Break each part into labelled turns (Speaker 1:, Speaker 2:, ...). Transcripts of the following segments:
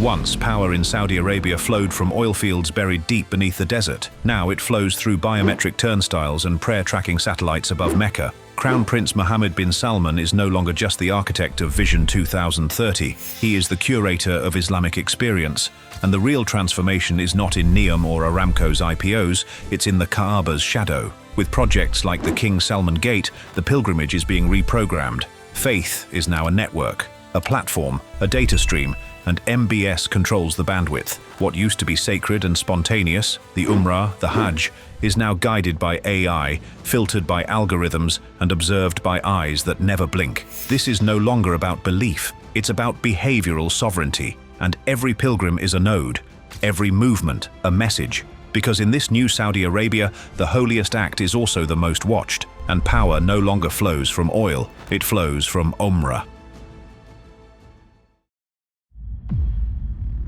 Speaker 1: Once, power in Saudi Arabia flowed from oil fields buried deep beneath the desert. Now it flows through biometric turnstiles and prayer-tracking satellites above Mecca. Crown Prince Mohammed bin Salman is no longer just the architect of Vision 2030. He is the curator of Islamic experience. And the real transformation is not in Neom or Aramco's IPOs, it's in the Kaaba's shadow. With projects like the King Salman Gate, the pilgrimage is being reprogrammed. Faith is now a network, a platform, a data stream, and MbS controls the bandwidth. What used to be sacred and spontaneous, the Umrah, the Hajj, is now guided by AI, filtered by algorithms, and observed by eyes that never blink. This is no longer about belief, it's about behavioral sovereignty, and every pilgrim is a node, every movement a message. Because in this new Saudi Arabia, the holiest act is also the most watched, and power no longer flows from oil, it flows from Omra.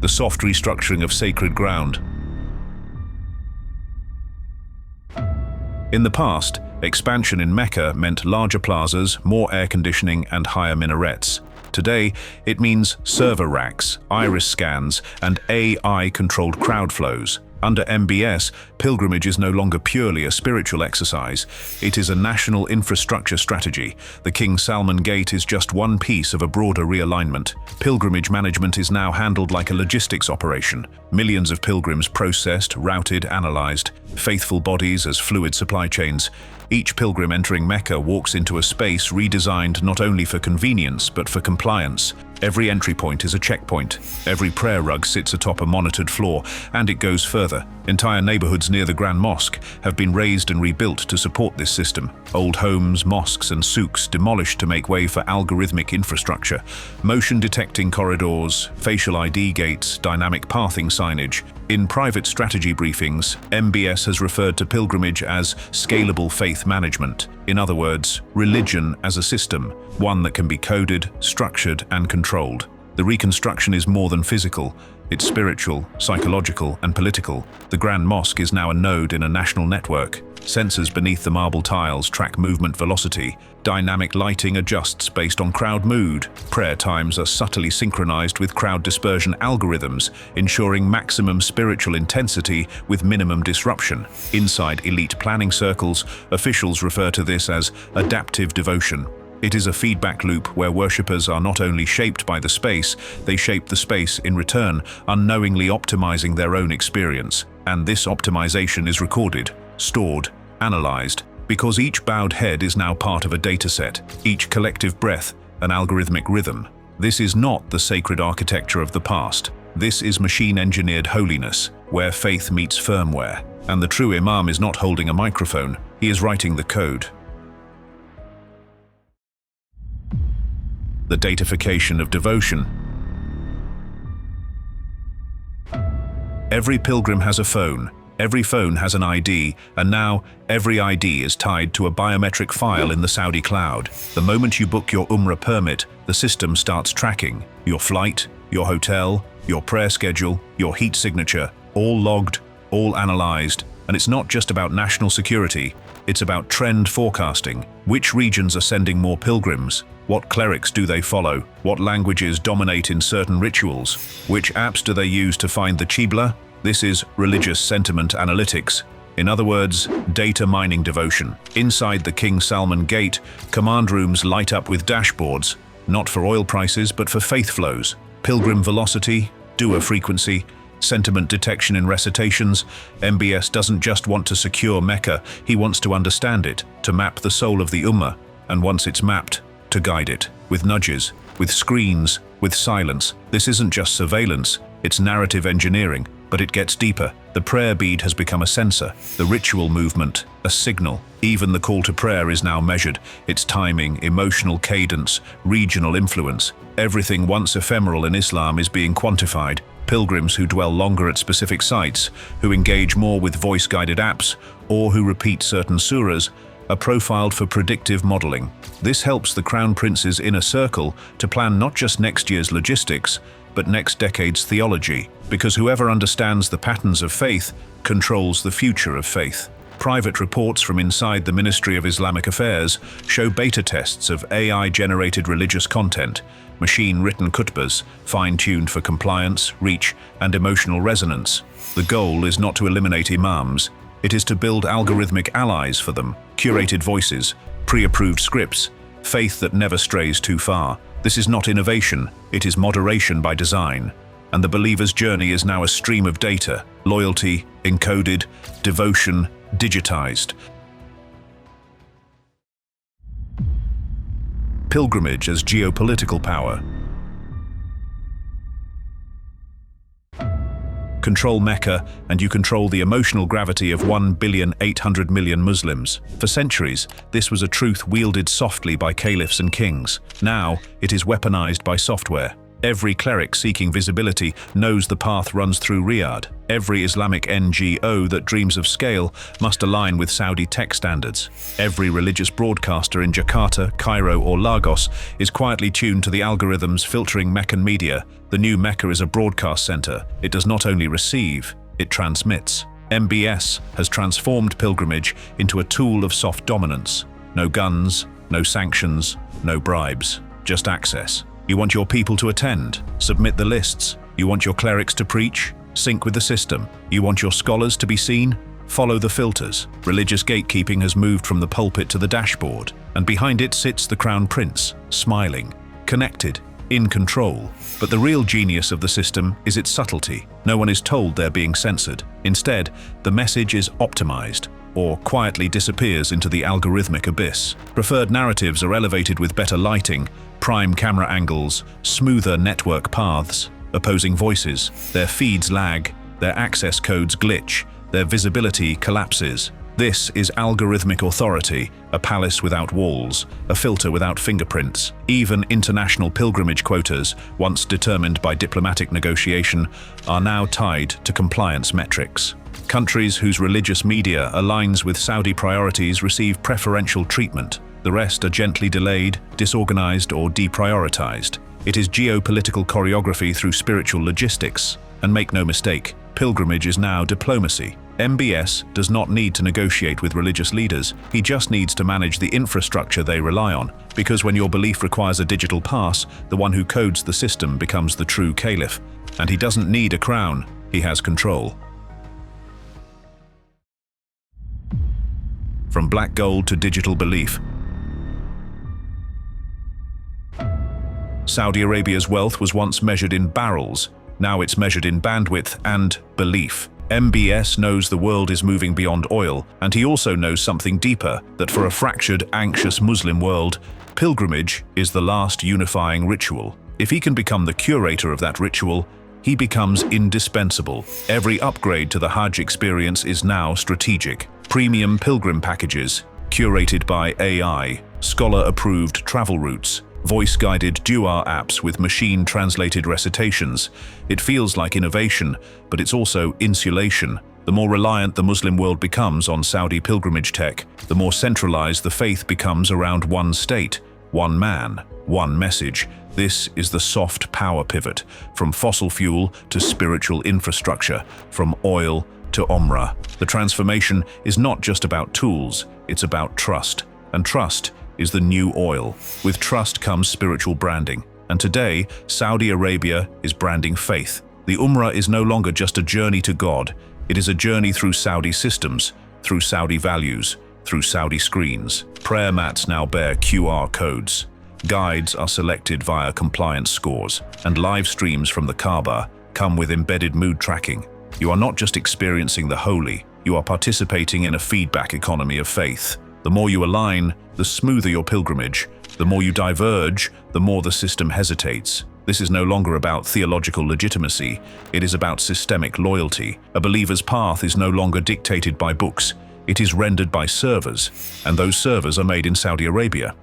Speaker 1: The soft restructuring of sacred ground. In the past, expansion in Mecca meant larger plazas, more air conditioning, and higher minarets. Today, it means server racks, iris scans, and AI-controlled crowd flows. Under MbS, pilgrimage is no longer purely a spiritual exercise. It is a national infrastructure strategy. The King Salman Gate is just one piece of a broader realignment. Pilgrimage management is now handled like a logistics operation. Millions of pilgrims processed, routed, analyzed. Faithful bodies as fluid supply chains. Each pilgrim entering Mecca walks into a space redesigned not only for convenience, but for compliance. Every entry point is a checkpoint. Every prayer rug sits atop a monitored floor, and it goes further. Entire neighborhoods near the Grand Mosque have been razed and rebuilt to support this system. Old homes, mosques, and souks demolished to make way for algorithmic infrastructure. Motion-detecting corridors, facial ID gates, dynamic pathing signage. In private strategy briefings, MbS has referred to pilgrimage as scalable faith management. In other words, religion as a system, one that can be coded, structured, and controlled. The reconstruction is more than physical. It's spiritual, psychological, and political. The Grand Mosque is now a node in a national network. Sensors beneath the marble tiles track movement velocity. Dynamic lighting adjusts based on crowd mood. Prayer times are subtly synchronized with crowd dispersion algorithms, ensuring maximum spiritual intensity with minimum disruption. Inside elite planning circles, officials refer to this as adaptive devotion. It is a feedback loop where worshippers are not only shaped by the space, they shape the space in return, unknowingly optimizing their own experience. And this optimization is recorded, stored, analyzed, because each bowed head is now part of a dataset, each collective breath an algorithmic rhythm. This is not the sacred architecture of the past. This is machine-engineered holiness, where faith meets firmware. And the true imam is not holding a microphone, he is writing the code. The datafication of devotion. Every pilgrim has a phone, every phone has an ID, and now every ID is tied to a biometric file in the Saudi cloud. The moment you book your Umrah permit, the system starts tracking your flight, your hotel, your prayer schedule, your heat signature, all logged, all analyzed. And it's not just about national security, it's about trend forecasting. Which regions are sending more pilgrims? What clerics do they follow? What languages dominate in certain rituals? Which apps do they use to find the Qibla? This is religious sentiment analytics. In other words, data mining devotion. Inside the King Salman Gate, command rooms light up with dashboards, not for oil prices but for faith flows. Pilgrim velocity, dua frequency, sentiment detection in recitations. MbS doesn't just want to secure Mecca, he wants to understand it, to map the soul of the Ummah, and once it's mapped, to guide it, with nudges, with screens, with silence. This isn't just surveillance, it's narrative engineering, but it gets deeper. The prayer bead has become a sensor, the ritual movement, a signal. Even the call to prayer is now measured, its timing, emotional cadence, regional influence. Everything once ephemeral in Islam is being quantified. Pilgrims who dwell longer at specific sites, who engage more with voice-guided apps, or who repeat certain surahs, are profiled for predictive modeling. This helps the Crown Prince's inner circle to plan not just next year's logistics, but next decade's theology, because whoever understands the patterns of faith controls the future of faith. Private reports from inside the Ministry of Islamic Affairs show beta tests of AI-generated religious content, machine-written khutbahs, fine-tuned for compliance, reach, and emotional resonance. The goal is not to eliminate imams, it is to build algorithmic allies for them, curated voices, pre-approved scripts, faith that never strays too far. This is not innovation, it is moderation by design. And the believer's journey is now a stream of data, loyalty, encoded, devotion, digitized. Pilgrimage as geopolitical power. Control Mecca, and you control the emotional gravity of 1,800,000,000 Muslims. For centuries, this was a truth wielded softly by caliphs and kings. Now, it is weaponized by software. Every cleric seeking visibility knows the path runs through Riyadh. Every Islamic NGO that dreams of scale must align with Saudi tech standards. Every religious broadcaster in Jakarta, Cairo, or Lagos is quietly tuned to the algorithms filtering Mecca and Medina. The new Mecca is a broadcast center. It does not only receive, it transmits. MbS has transformed pilgrimage into a tool of soft dominance. No guns, no sanctions, no bribes, just access. You want your people to attend? Submit the lists. You want your clerics to preach? Sync with the system. You want your scholars to be seen? Follow the filters. Religious gatekeeping has moved from the pulpit to the dashboard, and behind it sits the Crown Prince, smiling, connected, in control. But the real genius of the system is its subtlety. No one is told they're being censored. Instead, the message is optimized, or quietly disappears into the algorithmic abyss. Preferred narratives are elevated with better lighting, prime camera angles, smoother network paths. Opposing voices, their feeds lag, their access codes glitch, their visibility collapses. This is algorithmic authority, a palace without walls, a filter without fingerprints. Even international pilgrimage quotas, once determined by diplomatic negotiation, are now tied to compliance metrics. Countries whose religious media aligns with Saudi priorities receive preferential treatment. The rest are gently delayed, disorganized, or deprioritized. It is geopolitical choreography through spiritual logistics. And make no mistake, pilgrimage is now diplomacy. MbS does not need to negotiate with religious leaders, he just needs to manage the infrastructure they rely on. Because when your belief requires a digital pass, the one who codes the system becomes the true caliph. And he doesn't need a crown, he has control. From black gold to digital belief. Saudi Arabia's wealth was once measured in barrels, now it's measured in bandwidth and belief. MbS knows the world is moving beyond oil, and he also knows something deeper, that for a fractured, anxious Muslim world, pilgrimage is the last unifying ritual. If he can become the curator of that ritual, he becomes indispensable. Every upgrade to the Hajj experience is now strategic. Premium pilgrim packages, curated by AI, scholar-approved travel routes, voice-guided dua apps with machine-translated recitations. It feels like innovation, but it's also insulation. The more reliant the Muslim world becomes on Saudi pilgrimage tech, the more centralized the faith becomes around one state, one man, one message. This is the soft power pivot, from fossil fuel to spiritual infrastructure, from oil to Omra. The transformation is not just about tools, it's about trust. And trust is the new oil. With trust comes spiritual branding. And today, Saudi Arabia is branding faith. The Umrah is no longer just a journey to God. It is a journey through Saudi systems, through Saudi values, through Saudi screens. Prayer mats now bear QR codes. Guides are selected via compliance scores, and live streams from the Kaaba come with embedded mood tracking. You are not just experiencing the holy, you are participating in a feedback economy of faith. The more you align, the smoother your pilgrimage. The more you diverge, the more the system hesitates. This is no longer about theological legitimacy, it is about systemic loyalty. A believer's path is no longer dictated by books, it is rendered by servers, and those servers are made in Saudi Arabia.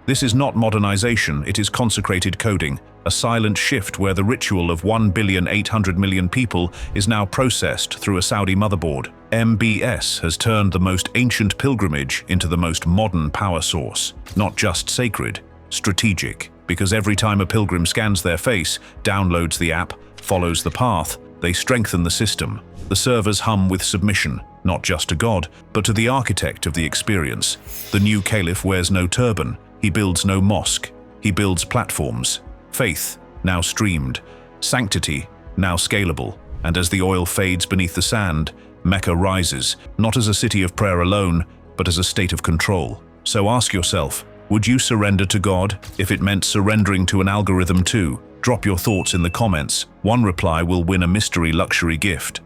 Speaker 1: This is not modernization, it is consecrated coding, a silent shift where the ritual of 1,800,000,000 people is now processed through a Saudi motherboard. MbS has turned the most ancient pilgrimage into the most modern power source. Not just sacred, strategic. Because every time a pilgrim scans their face, downloads the app, follows the path, they strengthen the system. The servers hum with submission, not just to God, but to the architect of the experience. The new caliph wears no turban, he builds no mosque, he builds platforms. Faith, now streamed. Sanctity, now scalable. And as the oil fades beneath the sand, Mecca rises, not as a city of prayer alone, but as a state of control. So ask yourself, would you surrender to God if it meant surrendering to an algorithm too? Drop your thoughts in the comments. One reply will win a mystery luxury gift.